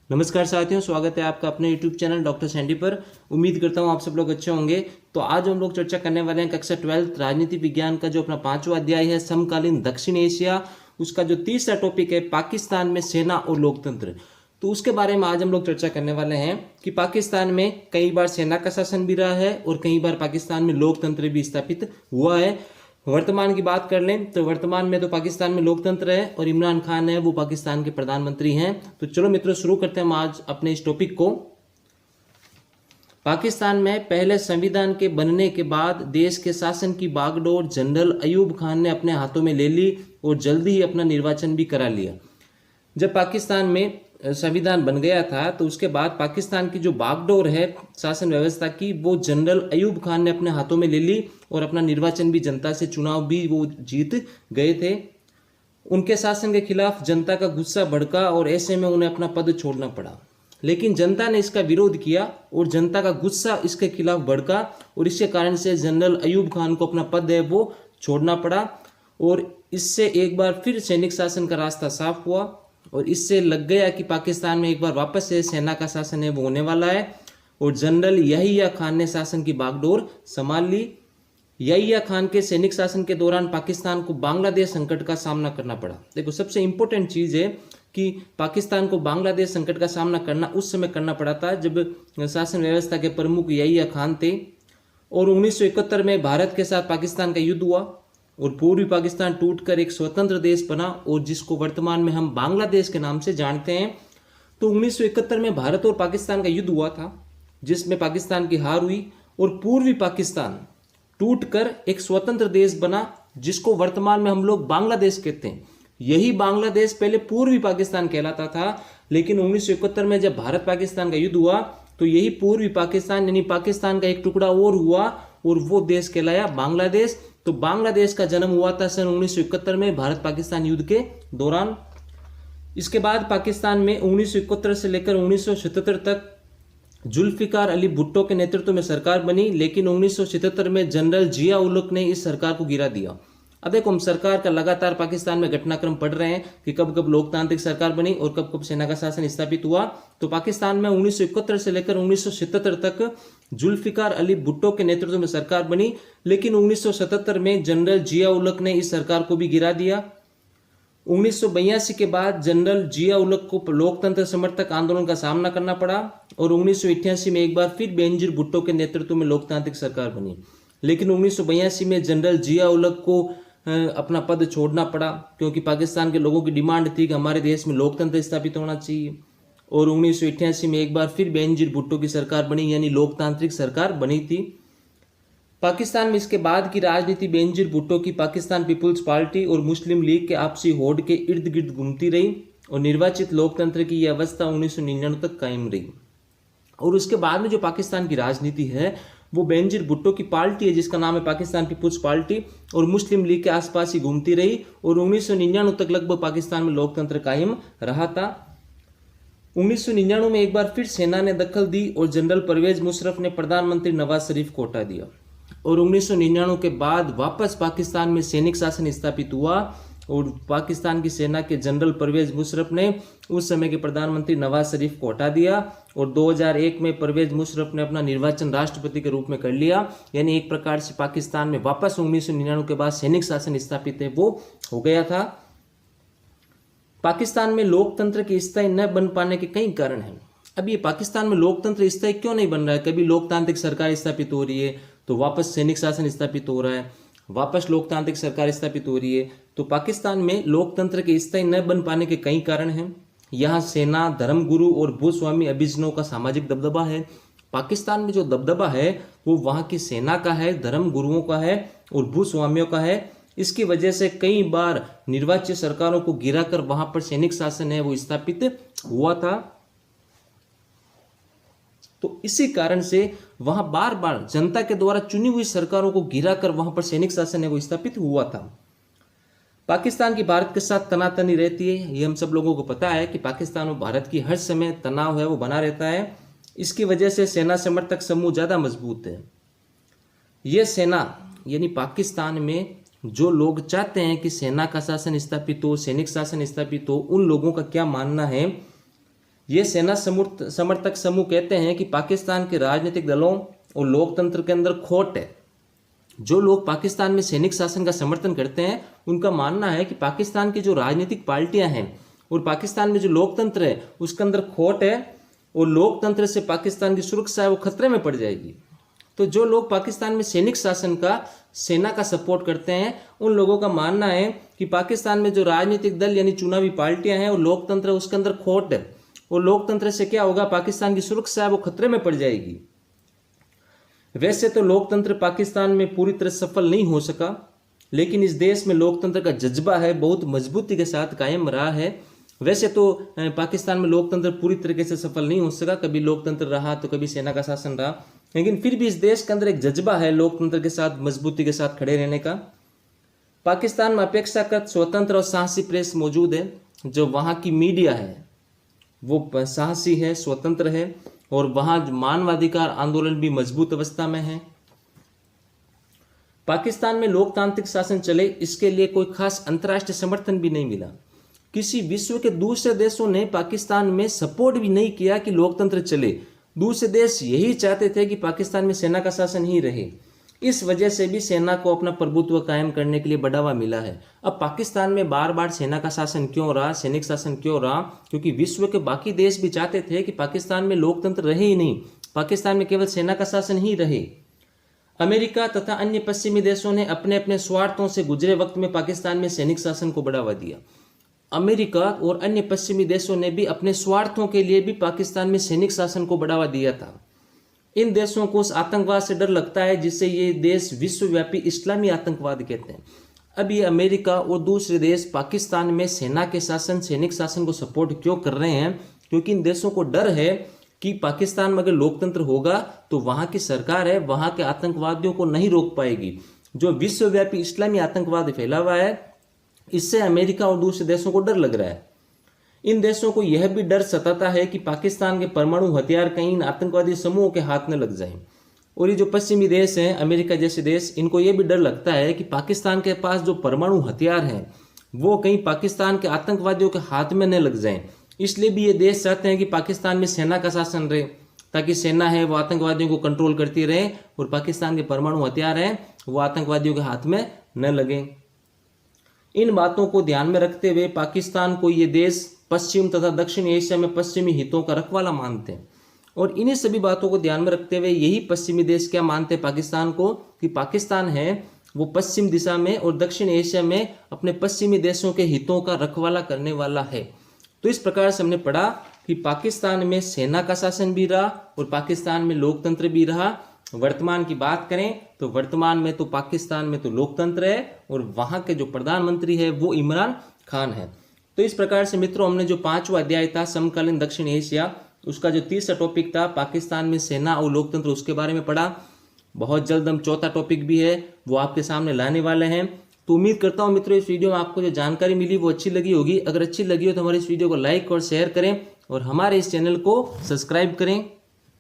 नमस्कार साथियों, स्वागत है आपका अपने YouTube चैनल डॉक्टर सैंडी पर। उम्मीद करता हूँ आप सब लोग अच्छे होंगे। तो आज हम लोग चर्चा करने वाले हैं कक्षा 12 राजनीति विज्ञान का जो अपना 5वां अध्याय है समकालीन दक्षिण एशिया, उसका जो तीसरा टॉपिक है पाकिस्तान में सेना और लोकतंत्र। तो उसके बारे में आज हम लोग चर्चा करने वाले हैं कि पाकिस्तान में कई बार सेना का शासन भी रहा है और कई बार पाकिस्तान में लोकतंत्र भी स्थापित हुआ है। वर्तमान की बात कर लें तो वर्तमान में तो पाकिस्तान में लोकतंत्र है और इमरान खान है वो पाकिस्तान के प्रधानमंत्री हैं। तो चलो मित्रों, शुरू करते हैं हम आज अपने इस टॉपिक को। पाकिस्तान में पहले संविधान के बनने के बाद देश के शासन की बागडोर जनरल अयूब खान ने अपने हाथों में ले ली और जल्दी ही अपना निर्वाचन भी करा लिया। जब पाकिस्तान में संविधान बन गया था तो उसके बाद पाकिस्तान की जो बागडोर है शासन व्यवस्था की, वो जनरल अयूब खान ने अपने हाथों में ले ली और अपना निर्वाचन भी, जनता से चुनाव भी वो जीत गए थे। उनके शासन के खिलाफ जनता का गुस्सा भड़का और ऐसे में उन्हें अपना पद छोड़ना पड़ा। लेकिन जनता ने इसका विरोध किया और जनता का गुस्सा इसके खिलाफ भड़का और इसके कारण से जनरल अयूब खान को अपना पद है वो छोड़ना पड़ा और इससे एक बार फिर सैनिक शासन का रास्ता साफ हुआ और इससे लग गया कि पाकिस्तान में एक बार वापस से सेना का शासन है वो होने वाला है और जनरल याहिया खान ने शासन की बागडोर संभाल ली। याहिया खान के सैनिक शासन के दौरान पाकिस्तान को बांग्लादेश संकट का सामना करना पड़ा। देखो, सबसे इंपॉर्टेंट चीज़ है कि पाकिस्तान को बांग्लादेश संकट का सामना करना उस समय करना पड़ा था जब शासन व्यवस्था के प्रमुख याहिया खान थे और 1971 में भारत के साथ पाकिस्तान का युद्ध हुआ और पूर्वी पाकिस्तान टूटकर एक स्वतंत्र देश बना और जिसको वर्तमान में हम बांग्लादेश के नाम से जानते हैं। तो 1971 में भारत और पाकिस्तान का युद्ध हुआ था जिसमें पाकिस्तान की हार हुई और पूर्वी पाकिस्तान टूटकर एक स्वतंत्र देश बना जिसको वर्तमान में हम लोग बांग्लादेश कहते हैं। यही बांग्लादेश पहले पूर्वी पाकिस्तान कहलाता था, लेकिन 1971 में जब भारत पाकिस्तान का युद्ध हुआ तो यही पूर्वी पाकिस्तान यानी पाकिस्तान का एक टुकड़ा और हुआ और वो देश कहलाया बांग्लादेश। तो बांग्लादेश का जन्म हुआ था सन 1971 में भारत पाकिस्तान युद्ध के दौरान। इसके बाद पाकिस्तान में 1971 से लेकर 1977 तक जुल्फिकार अली भुट्टो के नेतृत्व में सरकार बनी, लेकिन 1977 में जनरल जिया उल हक ने इस सरकार को गिरा दिया। अब देखो, हम सरकार का लगातार पाकिस्तान में घटनाक्रम पढ़ रहे हैं कि कब कब लोकतांत्रिक सरकार बनी और कब कब सेना का शासन स्थापित हुआ। तो पाकिस्तान में 1971 से लेकर 1977 तक जुल्फिकार अली भुट्टो के नेतृत्व में सरकार बनी, लेकिन 1977 में जनरल जिया उल हक ने इस सरकार को भी गिरा दिया। 1982 के बाद जनरल जिया उल हक को लोकतंत्र समर्थक आंदोलन का सामना करना पड़ा और 1988 में एक बार फिर बेनजीर भुट्टो के नेतृत्व में लोकतांत्रिक सरकार बनी, लेकिन 1982 में जनरल जिया उल हक को अपना पद छोड़ना पड़ा क्योंकि पाकिस्तान के लोगों की डिमांड थी कि हमारे देश में लोकतंत्र स्थापित होना चाहिए। और 1988 में एक बार फिर बेनजीर भुट्टो की सरकार बनी यानी लोकतांत्रिक सरकार बनी थी। पाकिस्तान में इसके बाद की राजनीति बेनजीर भुट्टो की पाकिस्तान पीपुल्स पार्टी और मुस्लिम लीग के आपसी होड़ के इर्द गिर्द घूमती रही और निर्वाचित लोकतंत्र की यह अवस्था 1999 तक कायम रही। और उसके बाद में जो पाकिस्तान की राजनीति है वो बेनजीर भुट्टो की पार्टी है जिसका नाम है पाकिस्तान पीपुल्स पार्टी और मुस्लिम लीग के आसपास ही घूमती रही और 1999 तक लगभग पाकिस्तान में लोकतंत्र कायम रहा था। 1999 में एक बार फिर सेना ने दखल दी और जनरल परवेज मुशर्रफ ने प्रधानमंत्री नवाज शरीफ को हटा दिया और 1999 के बाद वापस पाकिस्तान में सैनिक शासन स्थापित हुआ और पाकिस्तान की सेना के जनरल परवेज मुशर्रफ ने उस समय के प्रधानमंत्री नवाज शरीफ को हटा दिया और 2001 में परवेज मुशर्रफ ने अपना निर्वाचन राष्ट्रपति के रूप में कर लिया। यानी एक प्रकार से पाकिस्तान में वापस 1999 के बाद सैनिक शासन स्थापित है वो हो गया था। पाकिस्तान में लोकतंत्र के स्थायी न बन पाने के कई कारण हैं। अब ये पाकिस्तान में लोकतंत्र स्थायी क्यों नहीं बन रहा है? कभी लोकतांत्रिक सरकार स्थापित हो रही है तो वापस सैनिक शासन स्थापित हो रहा है, वापस लोकतांत्रिक सरकार स्थापित हो रही है। तो पाकिस्तान में लोकतंत्र के स्थायी न बन पाने के कई कारण हैं। यहाँ सेना, धर्मगुरु और भूस्वामी अभिजनों का सामाजिक दबदबा है। पाकिस्तान में जो दबदबा है वो वहाँ की सेना का है, धर्मगुरुओं का है और भूस्वामियों का है। इसकी वजह से कई बार निर्वाचित सरकारों को गिराकर वहां पर सैनिक शासन है वो स्थापित हुआ था। तो इसी कारण से वहां बार बार जनता के द्वारा चुनी हुई सरकारों को गिराकर वहां पर सैनिक शासन है वो स्थापित हुआ था। पाकिस्तान की भारत के साथ तनातनी रहती है, ये हम सब लोगों को पता है कि पाकिस्तान और भारत की हर समय तनाव है वो बना रहता है। इसकी वजह से सेना समर्थक समूह ज़्यादा मजबूत है। ये सेना यानी पाकिस्तान में जो लोग चाहते हैं कि सेना का शासन स्थापित हो, सैनिक शासन स्थापित हो, उन लोगों का क्या मानना है ये सेना समर्थक समूह कहते हैं कि पाकिस्तान के राजनीतिक दलों और लोकतंत्र के अंदर खोट है। जो लोग पाकिस्तान में सैनिक शासन का समर्थन करते हैं उनका मानना है कि पाकिस्तान की जो राजनीतिक पार्टियां हैं और पाकिस्तान में जो लोकतंत्र है उसके अंदर खोट है और लोकतंत्र से पाकिस्तान की सुरक्षा है वो खतरे में पड़ जाएगी। तो जो लोग पाकिस्तान में सैनिक शासन का, सेना का सपोर्ट करते हैं, उन लोगों का मानना है कि पाकिस्तान में जो राजनीतिक दल यानी चुनावी पार्टियां हैं और लोकतंत्र है उसके अंदर खोट है और लोकतंत्र से क्या होगा, पाकिस्तान की सुरक्षा है वो खतरे में पड़ जाएगी। वैसे तो लोकतंत्र पाकिस्तान में पूरी तरह सफल नहीं हो सका, लेकिन इस देश में लोकतंत्र का जज्बा है बहुत मजबूती के साथ कायम रहा है। वैसे तो पाकिस्तान में लोकतंत्र पूरी तरीके से सफल नहीं हो सका, कभी लोकतंत्र रहा तो कभी सेना का शासन रहा, लेकिन फिर भी इस देश के अंदर एक जज्बा है लोकतंत्र के साथ मजबूती के साथ खड़े रहने का। पाकिस्तान में अपेक्षाकृत स्वतंत्र और साहसी प्रेस मौजूद है। जो वहाँ की मीडिया है वो साहसी है, स्वतंत्र है और वहाँ मानवाधिकार आंदोलन भी मजबूत अवस्था में है। पाकिस्तान में लोकतांत्रिक शासन चले इसके लिए कोई खास अंतर्राष्ट्रीय समर्थन भी नहीं मिला। किसी विश्व के दूसरे देशों ने पाकिस्तान में सपोर्ट भी नहीं किया कि लोकतंत्र चले। दूसरे देश यही चाहते थे कि पाकिस्तान में सेना का शासन ही रहे। इस वजह से भी सेना को अपना प्रभुत्व कायम करने के लिए बढ़ावा मिला है। अब पाकिस्तान में बार बार सेना का शासन क्यों रहा, सैनिक शासन क्यों रहा? क्योंकि विश्व के बाकी देश भी चाहते थे कि पाकिस्तान में लोकतंत्र रहे ही नहीं, पाकिस्तान में केवल सेना का शासन ही रहे। अमेरिका तथा अन्य पश्चिमी देशों ने अपने अपने स्वार्थों से गुजरे वक्त में पाकिस्तान में सैनिक शासन को बढ़ावा दिया। अमेरिका और अन्य पश्चिमी देशों ने भी अपने स्वार्थों के लिए भी पाकिस्तान में सैनिक शासन को बढ़ावा दिया था। इन देशों को उस आतंकवाद से डर लगता है जिसे ये देश विश्वव्यापी इस्लामी आतंकवाद कहते हैं। अब ये अमेरिका और दूसरे देश पाकिस्तान में सेना के शासन, सैनिक शासन को सपोर्ट क्यों कर रहे हैं? क्योंकि इन देशों को डर है कि पाकिस्तान में अगर लोकतंत्र होगा तो वहाँ की सरकार है वहाँ के आतंकवादियों को नहीं रोक पाएगी। जो विश्वव्यापी इस्लामी आतंकवाद फैला हुआ है इससे अमेरिका और दूसरे देशों को डर लग रहा है। इन देशों को यह भी डर सताता है कि पाकिस्तान के परमाणु हथियार कहीं इन आतंकवादी समूहों के हाथ में लग जाएं। और ये जो पश्चिमी देश हैं, अमेरिका जैसे देश, इनको यह भी डर लगता है कि पाकिस्तान के पास जो परमाणु हथियार हैं वो कहीं पाकिस्तान के आतंकवादियों के हाथ में न लग जाएं। इसलिए भी ये देश चाहते हैं कि पाकिस्तान में सेना का शासन रहे, ताकि सेना है वो आतंकवादियों को कंट्रोल करती रहे और पाकिस्तान के परमाणु हथियार हैं वो आतंकवादियों के हाथ में न लगे। इन बातों को ध्यान में रखते हुए पाकिस्तान को ये देश पश्चिम तथा दक्षिण एशिया में पश्चिमी हितों का रखवाला मानते हैं। और इन्हीं सभी बातों को ध्यान में रखते हुए यही पश्चिमी देश क्या मानते हैं पाकिस्तान को, कि पाकिस्तान है वो पश्चिम दिशा में और दक्षिण एशिया में अपने पश्चिमी देशों के हितों का रखवाला करने वाला है। तो इस प्रकार से हमने पढ़ा कि पाकिस्तान में सेना का शासन भी रहा और पाकिस्तान में लोकतंत्र भी रहा। वर्तमान की बात करें तो वर्तमान में तो पाकिस्तान में तो लोकतंत्र है और वहाँ के जो प्रधानमंत्री है वो इमरान खान है। तो इस प्रकार से मित्रों हमने जो 5वां अध्याय था समकालीन दक्षिण एशिया, उसका जो तीसरा टॉपिक था पाकिस्तान में सेना और लोकतंत्र, उसके बारे में पढ़ा। बहुत जल्द हम चौथा टॉपिक भी है वो आपके सामने लाने वाले हैं। तो उम्मीद करता हूँ मित्रों इस वीडियो में आपको जो जानकारी मिली वो अच्छी लगी होगी। अगर अच्छी लगी हो तो हमारे इस वीडियो को लाइक और शेयर करें और हमारे इस चैनल को सब्सक्राइब करें।